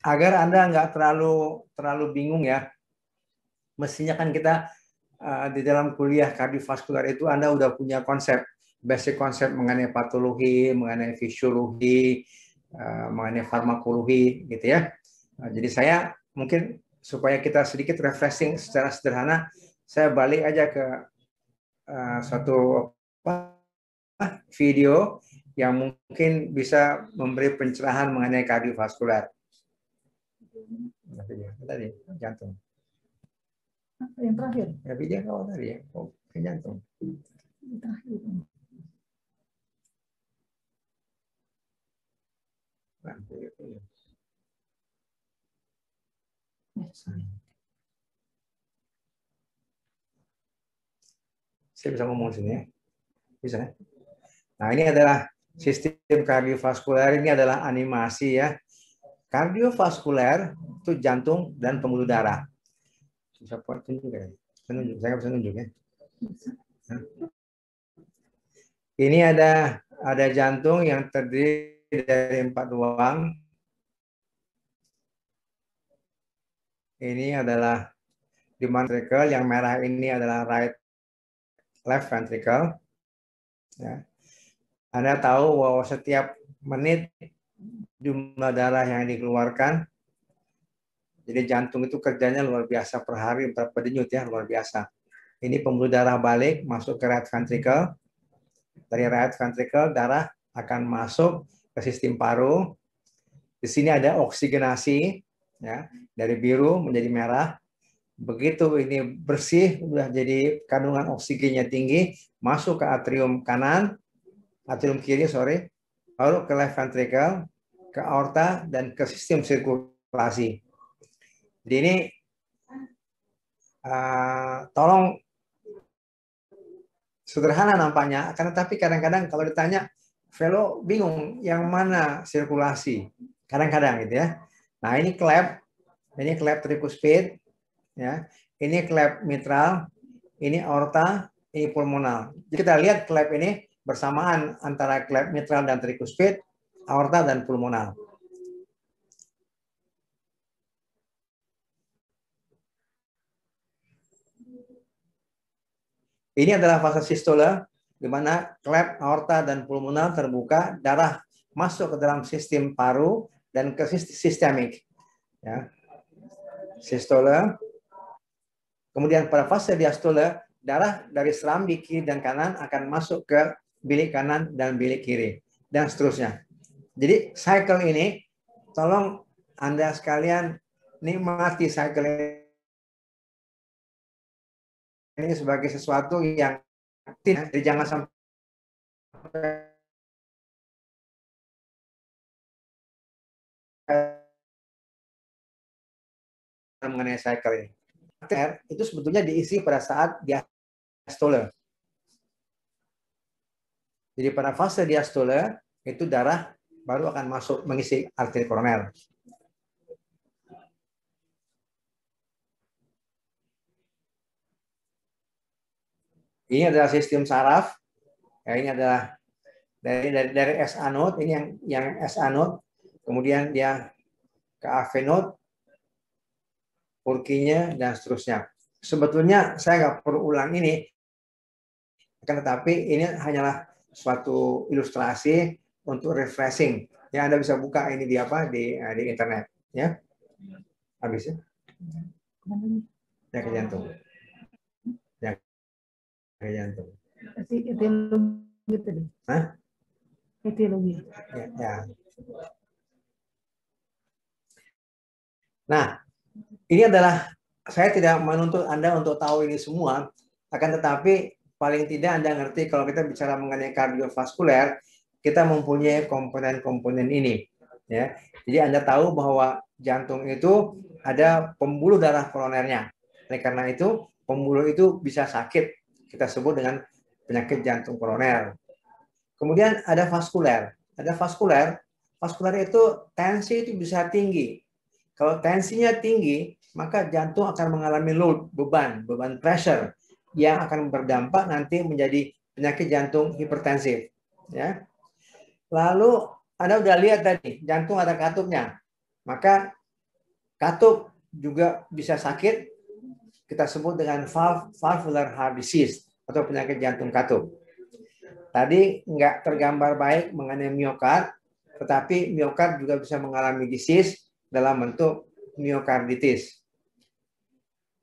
Agar Anda nggak terlalu bingung ya, mestinya kan kita di dalam kuliah kardiovaskular itu Anda udah punya basic konsep mengenai patologi, mengenai fisiologi, mengenai farmakologi gitu ya. Jadi saya mungkin supaya kita sedikit refreshing secara sederhana, saya balik aja ke suatu video yang mungkin bisa memberi pencerahan mengenai kardiovaskular. Tadi jantung. Yang terakhir. Ya video kau tadi ya, ke jantung. Terakhir. Saya bisa ngomong sini ya, bisa. Nah ini adalah sistem kardiovaskuler, ini adalah animasi ya. Kardiovaskuler itu jantung dan pembuluh darah. Bisa tunjuk ya? Saya bisa tunjuk ya. Ini ada jantung yang terdiri dari 4 ruang. Ini adalah di ventricle, yang merah ini adalah left ventricle. Ya. Anda tahu bahwa setiap menit jumlah darah yang dikeluarkan. Jadi jantung itu kerjanya luar biasa per hari, berapa denyut ya, luar biasa. Ini pembuluh darah balik masuk ke right ventricle. Dari right ventricle darah akan masuk ke sistem paru. Di sini ada oksigenasi ya, dari biru menjadi merah. Begitu ini bersih, udah jadi kandungan oksigennya tinggi, masuk ke atrium kiri, lalu ke left ventricle, ke aorta, dan ke sistem sirkulasi. Jadi ini tolong sederhana nampaknya, tapi kadang-kadang kalau ditanya, Velo bingung yang mana sirkulasi, kadang-kadang gitu ya. Nah ini klep tricuspid, ya. Ini klep mitral, ini aorta, ini pulmonal. Jadi kita lihat klep ini bersamaan antara klep mitral dan tricuspid, aorta dan pulmonal. Ini adalah fase sistole, di mana klep, aorta, dan pulmonal terbuka, darah masuk ke dalam sistem paru dan ke sistemik. Ya. Sistole. Kemudian pada fase diastole, darah dari serambi kiri dan kanan akan masuk ke bilik kanan dan bilik kiri, dan seterusnya. Jadi cycle ini, tolong Anda sekalian nikmati cycle ini sebagai sesuatu yang jadi jangan sampai mengenai cycle ini. Itu sebetulnya diisi pada saat diastole. Jadi pada fase diastole itu darah baru akan masuk mengisi arteri koroner. Ini adalah sistem saraf. Ya, ini adalah dari SA node, ini yang SA node, kemudian dia ke AV node, Purkinje, dan seterusnya. Sebetulnya saya nggak perlu ulang ini, tetapi ini hanyalah suatu ilustrasi untuk refreshing. Ya, Anda bisa buka ini di internet, ya. Habis ya. Ya ke jantung. Ya ke jantung. Etiologi tadi. Hah? Etiologi. Ya. Nah, ini adalah, saya tidak menuntut Anda untuk tahu ini semua, akan tetapi paling tidak Anda ngerti kalau kita bicara mengenai kardiovaskuler, kita mempunyai komponen-komponen ini. Ya. Jadi Anda tahu bahwa jantung itu ada pembuluh darah koronernya. Oleh karena itu, pembuluh itu bisa sakit. Kita sebut dengan penyakit jantung koroner. Kemudian ada vaskuler. Vaskuler itu tensi itu bisa tinggi. Kalau tensinya tinggi, maka jantung akan mengalami load, beban pressure yang akan berdampak nanti menjadi penyakit jantung hipertensif. Ya. Lalu Anda udah lihat tadi, jantung ada katupnya. Maka katup juga bisa sakit, kita sebut dengan valvular heart disease atau penyakit jantung katup. Tadi nggak tergambar baik mengenai miokard, tetapi miokard juga bisa mengalami disease dalam bentuk miokarditis.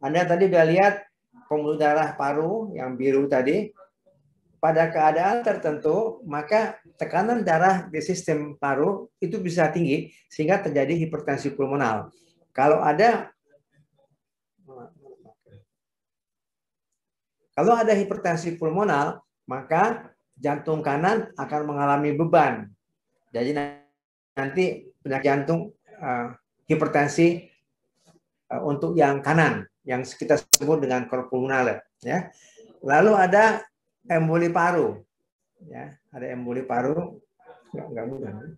Anda tadi udah lihat pembuluh darah paru yang biru tadi. Pada keadaan tertentu, maka tekanan darah di sistem paru itu bisa tinggi sehingga terjadi hipertensi pulmonal. Kalau ada hipertensi pulmonal, maka jantung kanan akan mengalami beban. Jadi nanti penyakit jantung hipertensi untuk yang kanan, yang kita sebut dengan cor pulmonale. Ya. Lalu ada emboli paru, ya, ada emboli paru, nggak mudah.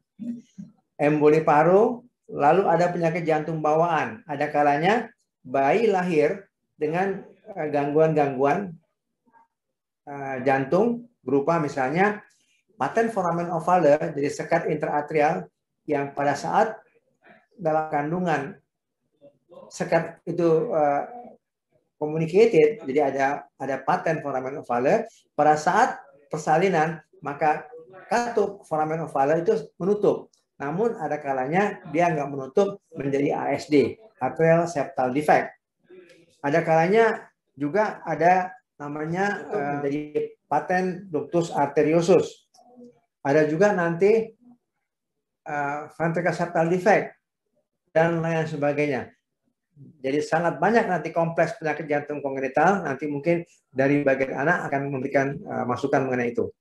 Emboli paru, lalu ada penyakit jantung bawaan. Ada kalanya bayi lahir dengan gangguan-gangguan jantung berupa misalnya patent foramen ovale, jadi sekat intraatrial yang pada saat dalam kandungan sekat itu communicated, jadi ada patent foramen ovale. Pada saat persalinan, maka katup foramen ovale itu menutup. Namun ada kalanya dia nggak menutup menjadi ASD, atrial septal defect. Ada kalanya juga ada namanya menjadi patent ductus arteriosus. Ada juga nanti ventricular septal defect dan lain sebagainya. Jadi sangat banyak nanti kompleks penyakit jantung kongenital, nanti mungkin dari bagian anak akan memberikan masukan mengenai itu.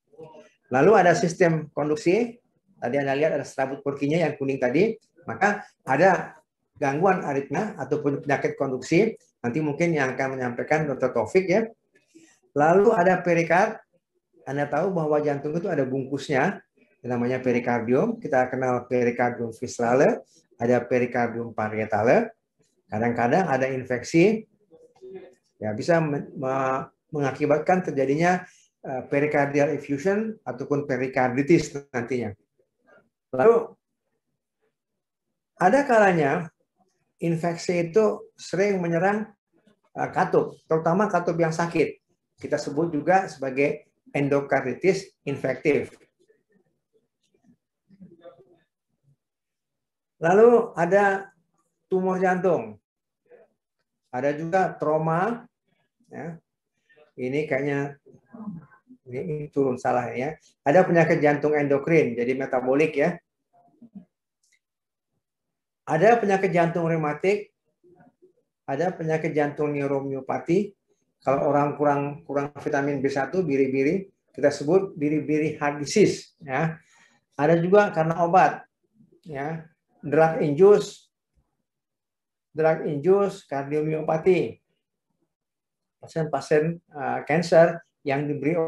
Lalu ada sistem konduksi, tadi Anda lihat ada serabut Purkinje yang kuning tadi, maka ada gangguan aritmia ataupun penyakit konduksi, nanti mungkin yang akan menyampaikan Dr. Taufik ya. Lalu ada perikard, Anda tahu bahwa jantung itu ada bungkusnya, namanya perikardium, kita kenal perikardium viscerale, ada perikardium parietale. Kadang-kadang ada infeksi, ya bisa mengakibatkan terjadinya pericardial effusion ataupun perikarditis nantinya. Lalu ada kalanya infeksi itu sering menyerang katup, terutama katup yang sakit. Kita sebut juga sebagai endokarditis infektif. Lalu ada tumor jantung. Ada juga trauma, ya. Ini kayaknya ini turun salah ya. Ada penyakit jantung endokrin, jadi metabolik ya. Ada penyakit jantung reumatik, ada penyakit jantung neuromiopati. Kalau orang kurang vitamin B1, biri-biri, kita sebut biri-biri heart disease. Ya. Ada juga karena obat, ya, drug induced kardiomiopati. Pasien-pasien kanker yang diberi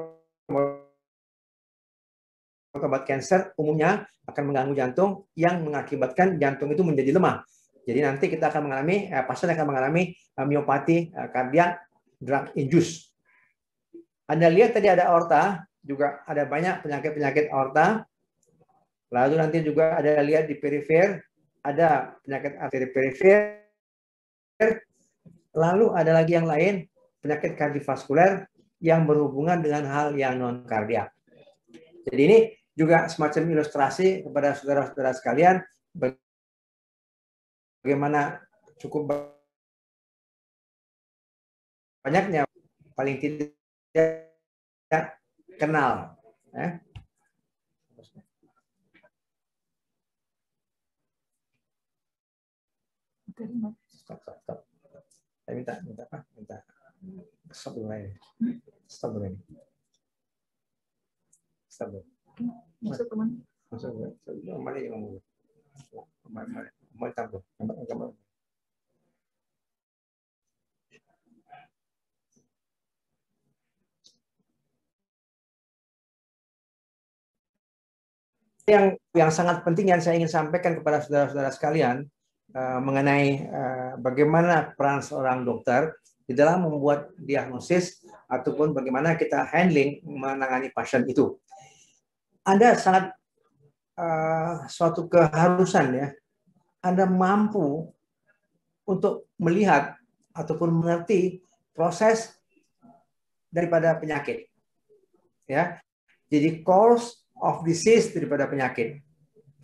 obat kanker umumnya akan mengganggu jantung yang mengakibatkan jantung itu menjadi lemah. Jadi nanti kita akan mengalami, pasien akan mengalami miopati kardiak drug induced. Anda lihat tadi ada aorta, juga ada banyak penyakit-penyakit aorta. Lalu nanti juga ada lihat di perifer, ada penyakit arteri perifer. Lalu ada lagi yang lain, penyakit kardiovaskuler yang berhubungan dengan hal yang non kardiak. Jadi ini juga semacam ilustrasi kepada saudara-saudara sekalian bagaimana cukup banyaknya paling tidak kenal. Ya. Stop. Saya minta apa? Minta stop dulu ini. Stop dulu ini. Stop dulu. Masuk ke mana? Masuk dulu. Kembali ngomong. Mau tampil. Gambar. Yang sangat penting yang saya ingin sampaikan kepada saudara-saudara sekalian mengenai bagaimana peran seorang dokter di dalam membuat diagnosis ataupun bagaimana kita handling menangani pasien itu. Anda sangat suatu keharusan ya, Anda mampu untuk melihat ataupun mengerti proses daripada penyakit. Ya. Jadi cause of disease daripada penyakit.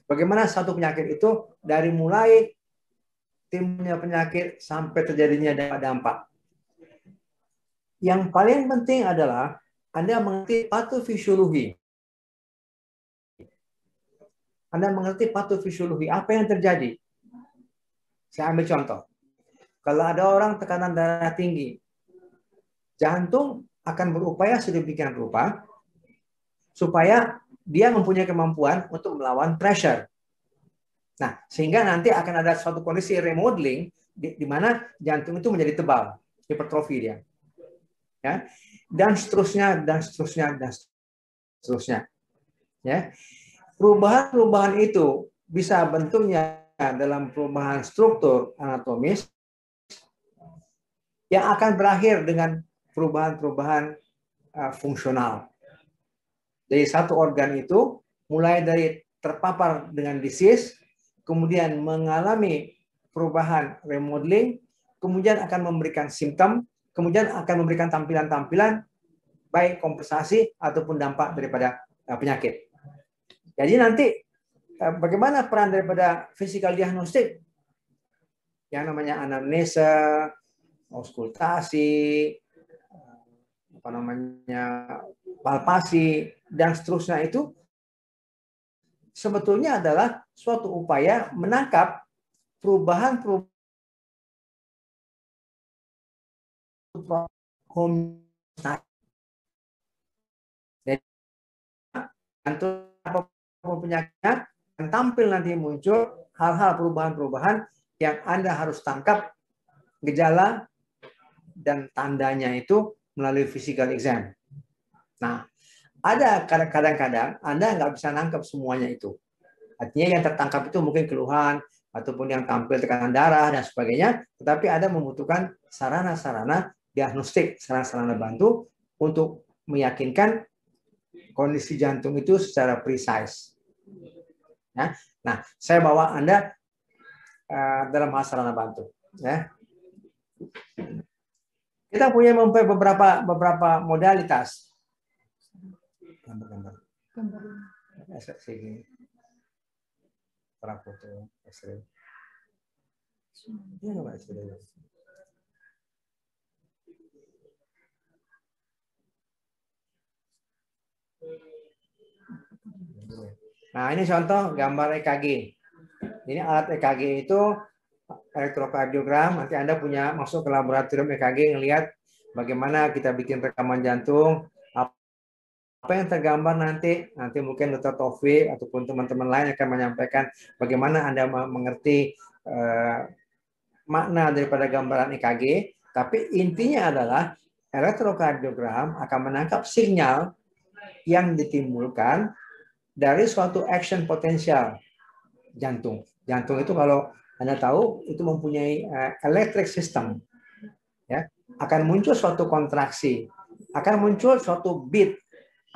Bagaimana satu penyakit itu dari mulai timbulnya penyakit sampai terjadinya dampak. Yang paling penting adalah Anda mengerti patofisiologi. Anda mengerti patofisiologi, apa yang terjadi. Saya ambil contoh. Kalau ada orang tekanan darah tinggi, jantung akan berupaya sedemikian rupa supaya dia mempunyai kemampuan untuk melawan pressure. Nah, sehingga nanti akan ada suatu kondisi remodeling di mana jantung itu menjadi tebal, hipertrofi dia. Ya. Dan seterusnya, dan seterusnya, dan seterusnya. Ya. Perubahan-perubahan itu bisa bentuknya dalam perubahan struktur anatomis yang akan berakhir dengan perubahan-perubahan fungsional. Dari satu organ itu, mulai dari terpapar dengan disease, kemudian mengalami perubahan remodeling, kemudian akan memberikan simptom, kemudian akan memberikan tampilan-tampilan, baik kompensasi ataupun dampak daripada penyakit. Jadi nanti bagaimana peran daripada physical diagnostik yang namanya anamnesa, auskultasi, palpasi dan seterusnya itu sebetulnya adalah suatu upaya menangkap perubahan-perubahan penyakitnya dan tampil nanti muncul hal-hal perubahan-perubahan yang Anda harus tangkap gejala dan tandanya itu melalui physical exam. Nah, ada kadang-kadang Anda nggak bisa nangkap semuanya itu. Artinya yang tertangkap itu mungkin keluhan ataupun yang tampil tekanan darah dan sebagainya, tetapi Anda membutuhkan sarana-sarana diagnostik, sarana-sarana bantu untuk meyakinkan kondisi jantung itu secara precise. Ya. Nah, saya bawa Anda dalam hal sarana bantu. Ya. Kita punya beberapa modalitas. Gambar. Foto, X-ray. Nah, ini contoh gambar EKG. Ini alat EKG itu elektrokardiogram. Nanti Anda punya masuk ke laboratorium EKG ngelihat bagaimana kita bikin rekaman jantung. Apa yang tergambar nanti mungkin Dr. Taufik ataupun teman-teman lain akan menyampaikan bagaimana Anda mengerti makna daripada gambaran EKG. Tapi intinya adalah elektrokardiogram akan menangkap sinyal yang ditimbulkan dari suatu action potensial jantung. Jantung itu kalau Anda tahu itu mempunyai electric system. Ya, akan muncul suatu kontraksi, akan muncul suatu beat,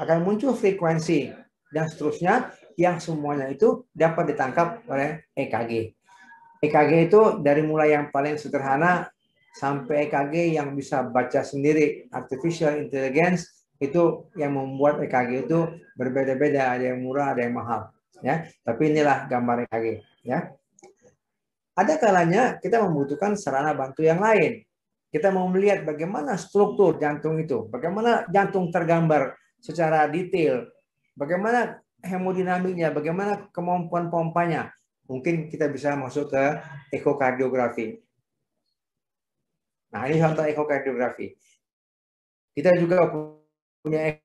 akan muncul frekuensi dan seterusnya yang semuanya itu dapat ditangkap oleh EKG. EKG itu dari mulai yang paling sederhana sampai EKG yang bisa baca sendiri, artificial intelligence itu yang membuat EKG itu berbeda-beda, ada yang murah, ada yang mahal. Ya, tapi inilah gambar EKG. Ya, ada kalanya kita membutuhkan sarana bantu yang lain. Kita mau melihat bagaimana struktur jantung itu, bagaimana jantung tergambar secara detail, bagaimana hemodinamiknya, bagaimana kemampuan pompanya. Mungkin kita bisa masuk ke ekokardiografi. Nah, ini contoh ekokardiografi. Kita juga punya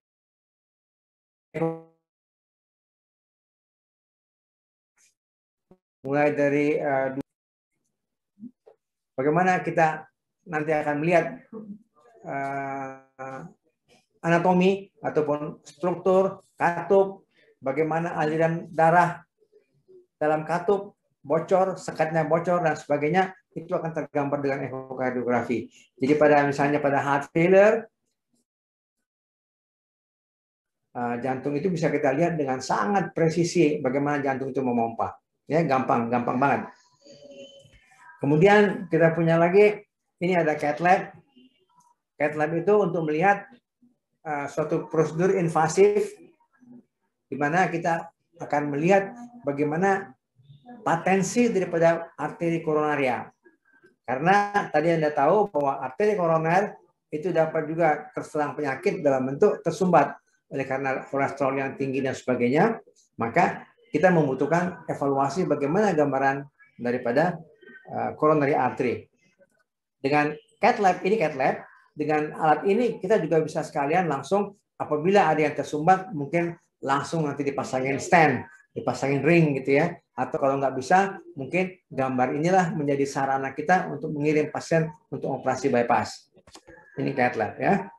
mulai dari bagaimana kita nanti akan melihat anatomi ataupun struktur katup, bagaimana aliran darah dalam katup bocor, sekatnya bocor dan sebagainya, itu akan tergambar dengan ekokardiografi. Jadi misalnya pada heart failure jantung itu bisa kita lihat dengan sangat presisi bagaimana jantung itu memompa. Ya, gampang banget. Kemudian kita punya lagi, ini ada cath lab. Cath lab itu untuk melihat suatu prosedur invasif di mana kita akan melihat bagaimana potensi daripada arteri koronaria. Karena tadi Anda tahu bahwa arteri koroner itu dapat juga terserang penyakit dalam bentuk tersumbat oleh karena kolesterol yang tinggi dan sebagainya, maka kita membutuhkan evaluasi bagaimana gambaran daripada coronary artery. Dengan cath lab, dengan alat ini kita juga bisa sekalian langsung apabila ada yang tersumbat mungkin langsung nanti dipasangin stand, dipasangin ring gitu ya. Atau kalau nggak bisa mungkin gambar inilah menjadi sarana kita untuk mengirim pasien untuk operasi bypass. Ini cath lab ya.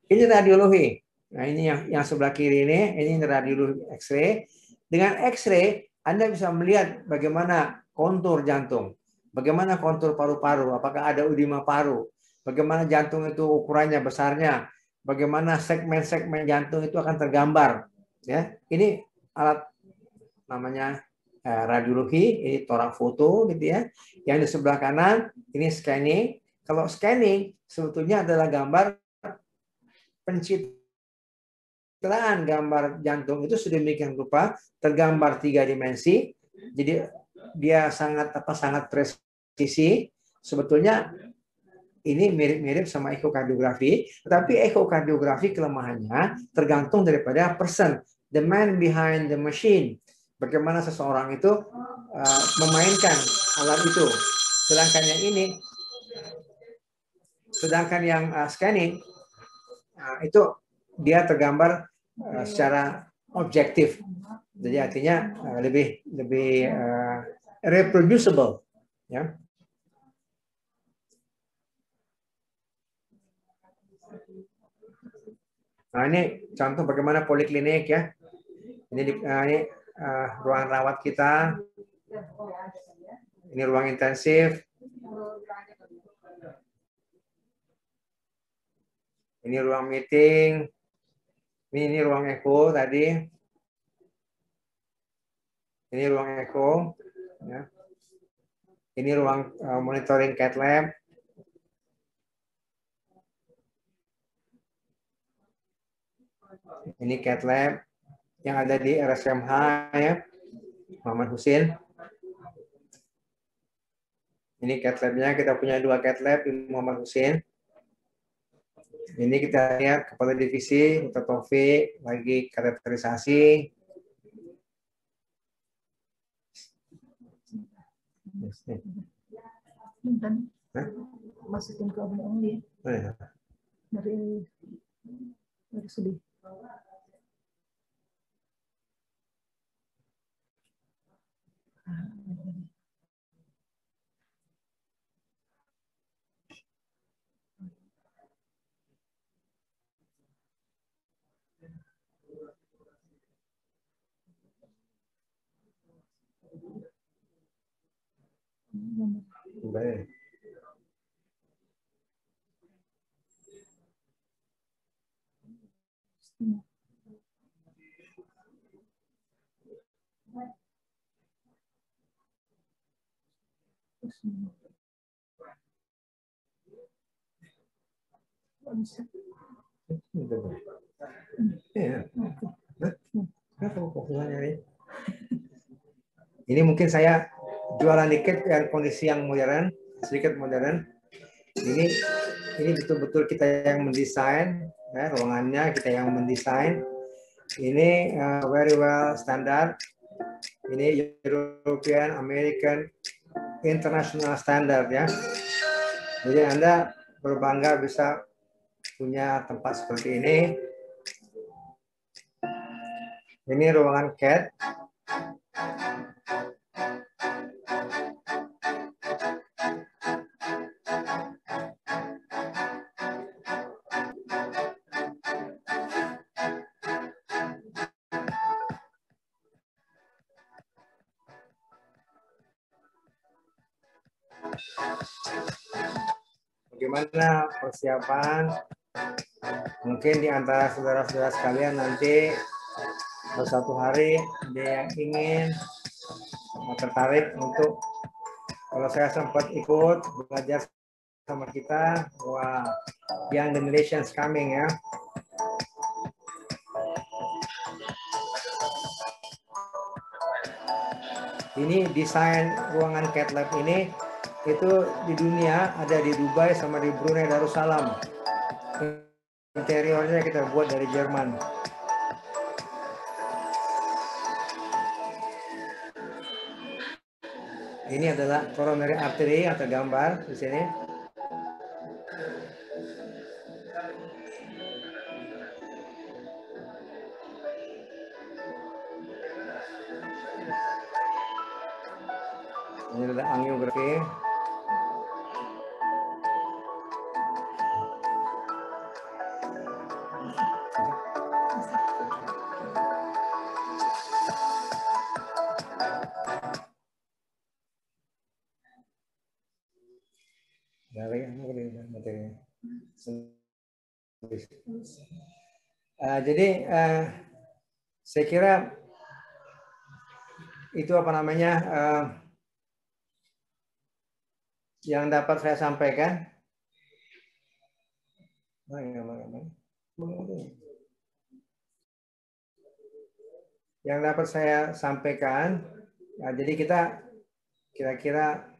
Ini radiologi. Nah ini yang sebelah kiri ini radiologi X-ray. Dengan X-ray Anda bisa melihat bagaimana kontur jantung, bagaimana kontur paru-paru, apakah ada edema paru, bagaimana jantung itu ukurannya, besarnya, bagaimana segmen-segmen jantung itu akan tergambar. Ya, ini alat namanya radiologi, ini toraks foto gitu ya. Yang di sebelah kanan ini scanning. Kalau scanning sebetulnya adalah gambar pencitraan gambar jantung itu sedemikian rupa tergambar 3 dimensi. Jadi dia sangat presisi. Sebetulnya ini mirip-mirip sama ekokardiografi, tetapi ekokardiografi kelemahannya tergantung daripada person, the man behind the machine. Bagaimana seseorang itu memainkan alat itu. Sedangkan yang scanning itu dia tergambar secara objektif. Jadi artinya lebih reproducible, ya. Nah ini contoh bagaimana poliklinik ya. Ini ruangan rawat kita. Ini ruang intensif. Ini ruang meeting. Ini ruang echo tadi. Ini ruang echo. Ya. Ini ruang monitoring cath lab. Ini cath lab yang ada di RSMH ya, Muhammad Husin. Ini cath lab-nya, kita punya 2 cath lab di Muhammad Husin. Ini kita lihat kepala divisi, Dr. Taufik, lagi kateterisasi. Masukin ke abang dia. Oh, ya. Dari sedih. Baik. Ini mungkin saya jualan dikit yang kondisi yang modern, sedikit modern. Ini betul-betul kita yang mendesain, ya, ruangannya kita yang mendesain. Ini very well standard. Ini European, American, international standard ya. Jadi Anda berbangga bisa punya tempat seperti ini. Ini ruangan CAT. Bagaimana persiapan Mungkin di antara saudara-saudara sekalian nanti suatu hari dia yang ingin tertarik untuk, kalau saya sempat ikut belajar sama kita, wah, young generations coming ya. Ini desain ruangan Cat Lab ini itu di dunia ada di Dubai sama di Brunei Darussalam. Interiornya kita buat dari Jerman. Ini adalah coronary artery atau gambar di sini. Ini adalah angiografi. Jadi saya kira itu apa namanya yang dapat saya sampaikan. Yang dapat saya sampaikan, nah, jadi kita kira-kira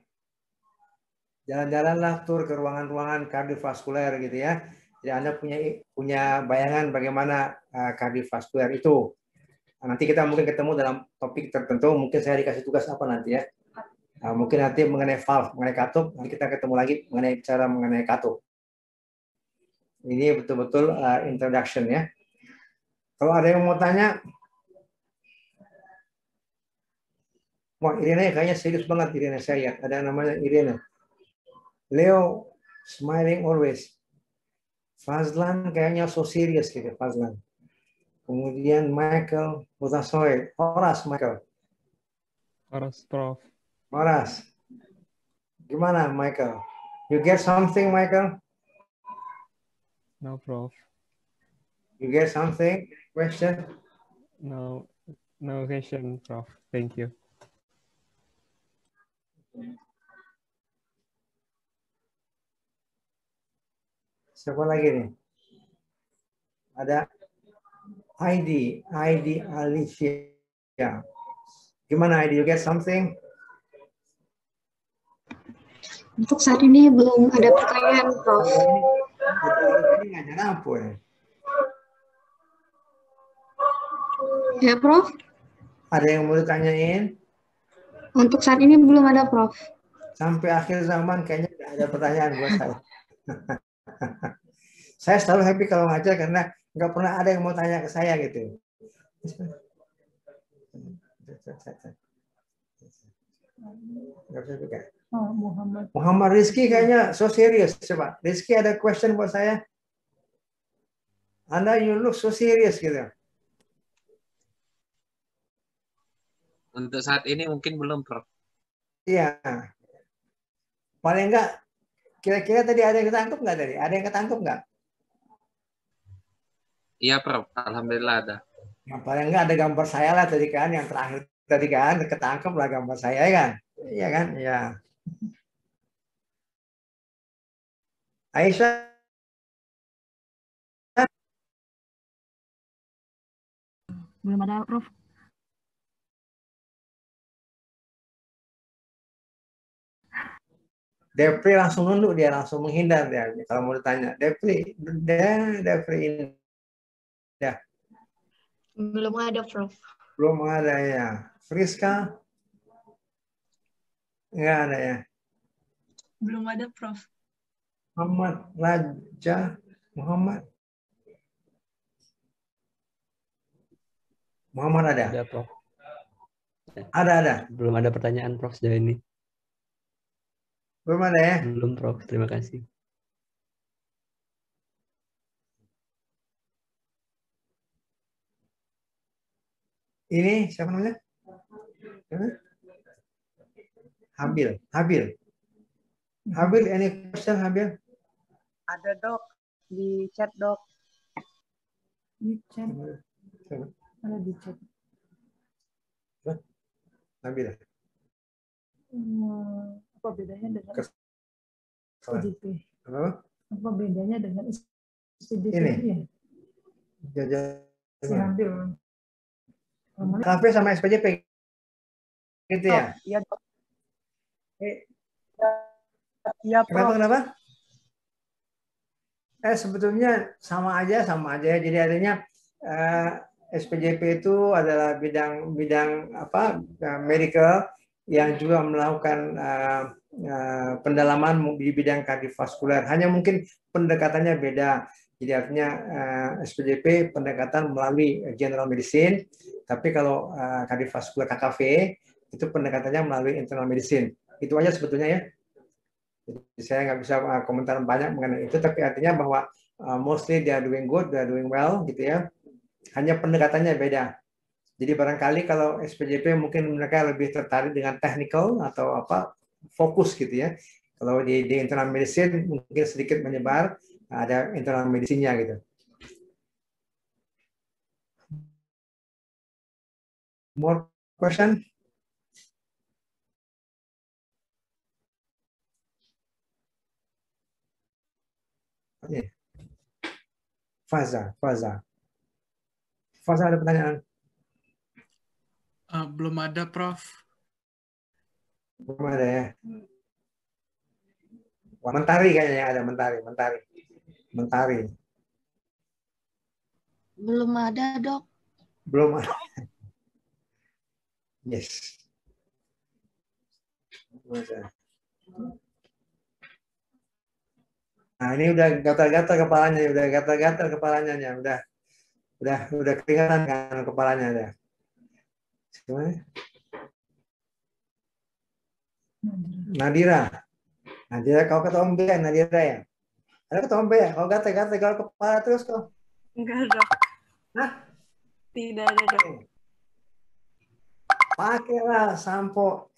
jalan-jalanlah tur ke ruangan-ruangan kardiovaskuler gitu ya. Jadi Anda punya bayangan bagaimana kardiovaskuler itu. Nah, nanti kita mungkin ketemu dalam topik tertentu, mungkin saya dikasih tugas apa nanti ya. Nah, mungkin nanti mengenai valve, mengenai katup, nanti kita ketemu lagi mengenai katup. Ini betul-betul introduction ya. Kalau ada yang mau tanya, wah Irene kayaknya serius banget Irene, saya lihat ada namanya Irene. Leo smiling always. Fazlan kayaknya so serious gitu Fazlan. Kemudian Michael Butasoy, Horas Michael. Horas Prof. Horas. Gimana Michael? You get something Michael? No, Prof. You get something? Question? No question, Prof. Thank you. Siapa lagi nih? Ada Heidi Alicia. Gimana Heidi? You get something? Untuk saat ini belum ada pertanyaan, Prof. Ini ngajar apa ya? Ya, Prof. Ada yang mau ditanyain? Untuk saat ini belum ada, Prof. Sampai akhir zaman kayaknya tidak ada pertanyaan buat saya. Saya selalu happy kalau ngajar karena nggak pernah ada yang mau tanya ke saya gitu. Muhammad Rizky kayaknya so serious. Coba, Rizky ada question buat saya? Anda you look so serious gitu. Untuk saat ini mungkin belum, Prof. Iya. Paling enggak, kira-kira tadi ada yang ketangkep nggak tadi? Ada yang ketangkep nggak? Iya, Prof. Alhamdulillah ada. Yang paling enggak ada gambar saya lah tadi kan, yang terakhir tadi kan, ketangkep lah gambar saya kan? Iya kan? Iya. Aisyah. Belum ada, Prof. Depri langsung nunduk, dia langsung menghindar dia kalau mau ditanya. Depri ini. Ya. Belum ada, Prof. Belum ada ya. Friska? Enggak ada ya. Belum ada, Prof. Muhammad Raja Muhammad ada? Ada, Prof. Ada. Belum ada pertanyaan, Prof, sejauh ini. Belum ada ya? Belum, Prof. Terima kasih. Ini siapa namanya? Habil, any question Habil? Ada, Dok, di chat, Dok. Di chat. Ada di chat. Nabila. Apa bedanya dengan Kes- SPJP? Apa? Apa bedanya dengan SPJP Ini. itu ya? Jajan. Saya ambil. Kafe sama SPJP. Gitu ya? Iya, Dok. Eh, Iya, kenapa, Prof. kenapa? Sebetulnya sama aja. Jadi artinya SPJP itu adalah bidang apa medical yang juga melakukan pendalaman di bidang kardiovaskuler. Hanya mungkin pendekatannya beda. Jadi artinya SPJP pendekatan melalui general medicine, tapi kalau kardiovaskuler KKV itu pendekatannya melalui internal medicine. Itu aja sebetulnya ya. Jadi saya nggak bisa komentar banyak mengenai itu, tapi artinya bahwa mostly they are doing good, they are doing well, gitu ya. Hanya pendekatannya beda. Jadi barangkali kalau SPJP mungkin mereka lebih tertarik dengan technical atau apa fokus gitu ya. Kalau di internal medicine mungkin sedikit menyebar, ada internal medicine-nya gitu. More question? Faza ada pertanyaan? Belum ada, Prof. Belum ada ya. Wah, Mentari kayaknya ada Mentari. Belum ada, Dok. Belum ada. Yes. Nah, ini udah gatal-gatal kepalanya, udah kelihatan kan kepalanya ada. Nadira, kau ketombe Nadira ya? Ada ketombe ya? Kau gatal kepala terus kau? Enggak, Dok. Hah? Tidak ada, Dok. Pakailah sampo,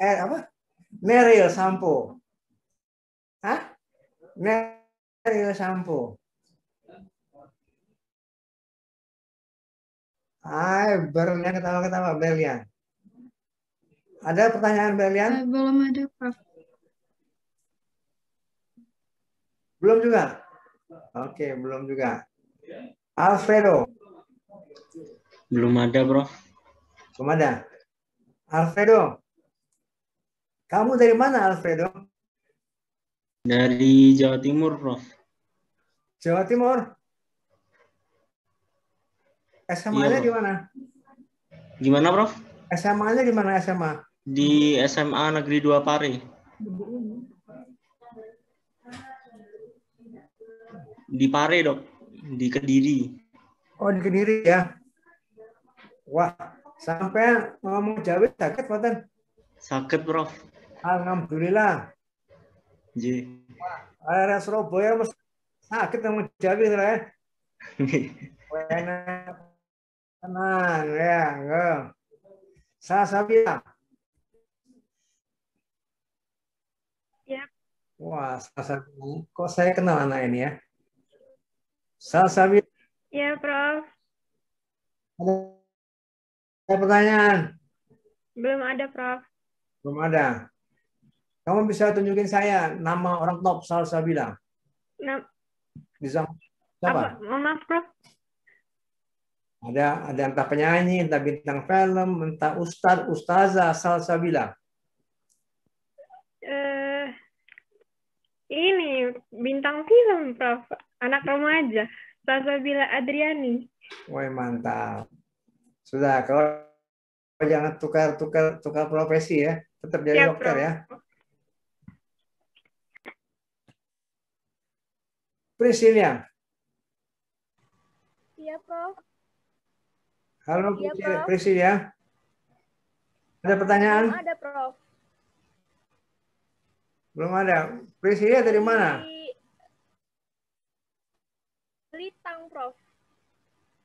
Neril sampo. Hah? Neril sampo. Berlian ketawa-ketawa, Berlian. Ada pertanyaan, Berlian? Belum ada, Prof. Belum juga? Oke, belum juga. Alfredo? Belum ada, Prof. Belum ada. Alfredo? Kamu dari mana, Alfredo? Dari Jawa Timur, Prof. Jawa Timur? SMA-nya Iya, di Prof. mana? Gimana, Prof? SMA-nya di mana SMA? Di SMA Negeri 2 Pare. Di Pare, Dok. Di Kediri. Oh, di Kediri ya. Wah, sampai ngomong Jawa sakit, Pak. Sakit, Prof. Alhamdulillah. J. Area Surabaya mas sakit ngomong Jawa ya. Tenang ya, enggak. Salsabila. Ya. Wah, Salsabila. Kok saya kenal anak ini ya? Salsabila. Ya, Prof. Ada pertanyaan? Belum ada, Prof. Belum ada. Kamu bisa tunjukin saya nama orang top Salsabila? Bisa siapa? Maaf, Prof. Ada entah penyanyi, entah bintang film, entah ustazah Salsabila. Ini bintang film, Prof. Anak remaja, Salsabila Adriani. Wah, mantap. Sudah, kalau jangan tukar profesi ya, tetap jadi Ya, dokter Prof. ya. Priscilia. Iya, Prof. Halo, Iya, Prof. Priscilia. Ada pertanyaan? Belum ada, Prof. Belum ada. Priscilia dari mana? Belitang, Prof.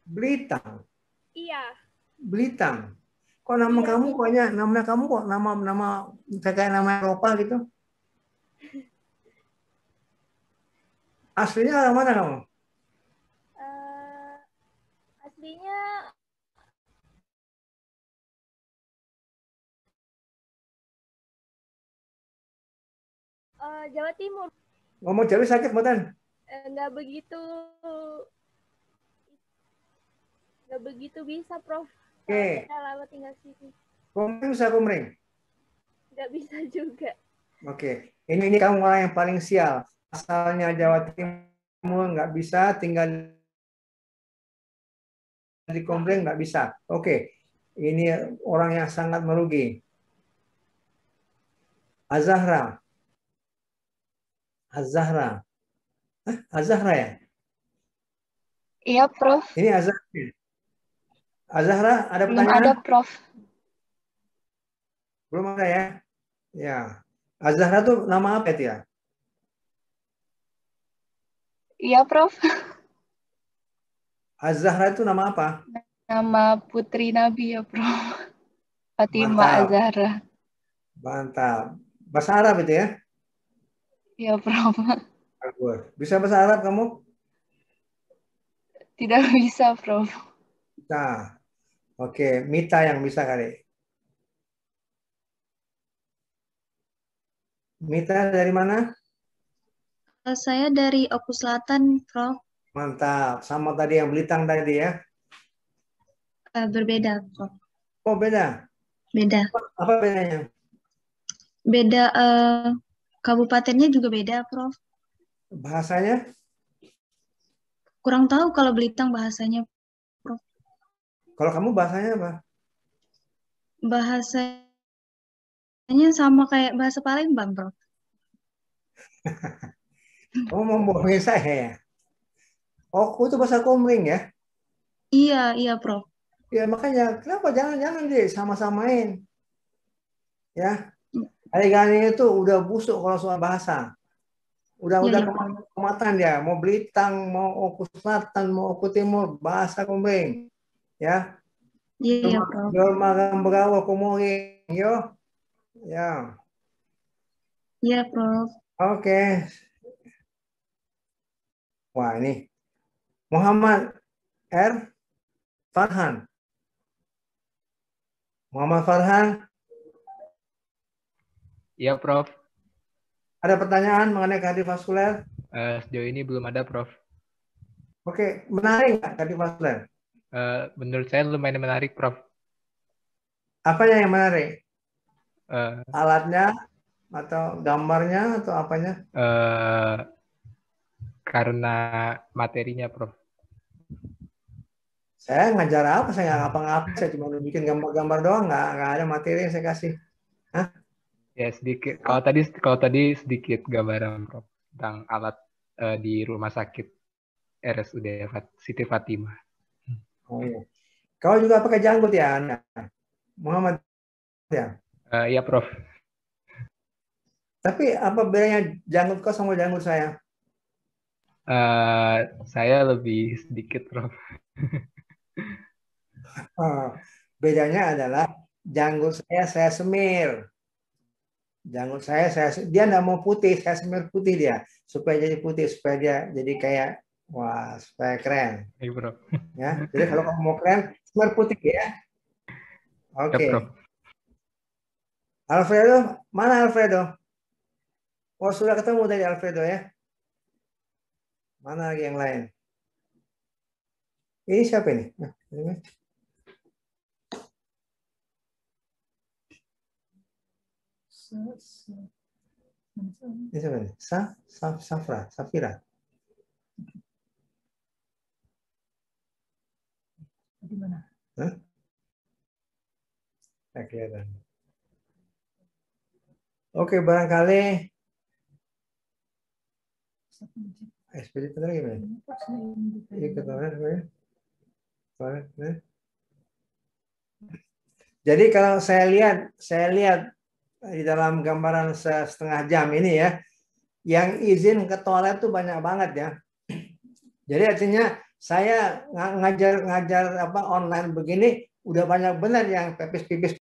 Belitang. Iya. Belitang. Kok nama kamu kok nama kayak nama Eropa gitu? Aslinya orang mana kamu? aslinya Jawa Timur. Ngomong Jawa sakit mboten? Nggak begitu bisa, Prof. Oke. Saya lama tinggal sini. Kumring bisa kumring? Nggak bisa juga. Oke. Ini kamu orang yang paling sial. Asalnya Jawa Timur nggak bisa, tinggal di kumring nggak bisa. Oke. Ini orang yang sangat merugi. Az-Zahra. Az-Zahra. Az-Zahra ya? Iya, Prof. Ini Az-Zahra. Az-Zahra, ada Belum pertanyaan? ada, Prof. Belum ada ya? Ya. Az-Zahra tuh nama apa itu ya? Iya, Prof. Az-Zahra itu nama apa? Nama putri Nabi ya, Prof. Fatimah Mantap. Az-Zahra. Mantap. Bahasa Arab itu ya? Iya, Prof. Bagus. Bisa bahasa Arab kamu? Tidak bisa, Prof. Bisa. Oke, Mita yang bisa kali. Mita dari mana? Saya dari Oku Selatan, Prof. Mantap. Sama tadi yang Belitung tadi ya? Berbeda, Prof. Oh, beda. Beda. Apa bedanya? Beda, kabupatennya juga beda, Prof. Bahasanya? Kurang tahu kalau Belitung bahasanya, Prof. Kalau kamu bahasanya apa? Bahasanya sama kayak bahasa Palembang, Prof. Kamu mau bohongin saya ya? Oh, itu bahasa Kumring ya? Iya, Prof. Ya makanya, kenapa jangan deh sama-samain. Ya, Haligani itu udah busuk kalau soal bahasa. Udah Iya, kematan dia. Mau Belitung, mau Oku Selatan, mau Oku Timur, bahasa Kumring. Ya. Iya, Prof. Jual magang begawa kumuri. Yo. Ya. Iya, Prof. Oke. Wah, ini Muhammad R. Farhan. Muhammad Farhan, Iya, Prof. ada pertanyaan mengenai kardiovaskuler? Sejauh ini belum ada, Prof. Oke, menarik nggak kardiovaskuler? Menurut saya lumayan menarik, Prof. Apanya yang menarik? Eh, Alatnya atau gambarnya atau apanya? Karena materinya, Prof. Saya ngajar apa? Saya nggak ngapa-ngapa. Saya cuma bikin gambar-gambar doang. Nggak ada materi yang saya kasih. Hah? Ya, sedikit. Kalau tadi sedikit gambaran, Prof, tentang alat di rumah sakit RSUD Siti Fatimah. Oh iya. Kau juga pakai janggut ya, Anda? Muhammad ya? Iya, Prof. Tapi apa bedanya janggut kau sama janggut saya? Saya lebih sedikit, Prof. Bedanya adalah janggut saya semir. Janggut saya dia nggak mau putih, saya semir putih dia supaya jadi putih, supaya dia jadi kayak wah, supaya keren. Iya, Bro. Ya, jadi kalau kamu mau keren, semir putih ya. Oke. Ya, Alfredo, mana Alfredo? Oh, sudah ketemu tadi Alfredo ya. Mana lagi yang lain? Ini siapa ini? Nah, ini. Ini siapa ini? Safira. Di mana? Hah? Nggak kelihatan. Oke, barangkali ekspedisi lagi gimana? Jadi kalau saya lihat di dalam gambaran setengah jam ini ya, yang izin ke toilet tuh banyak banget ya. Jadi artinya saya ngajar apa online begini udah banyak benar yang pipis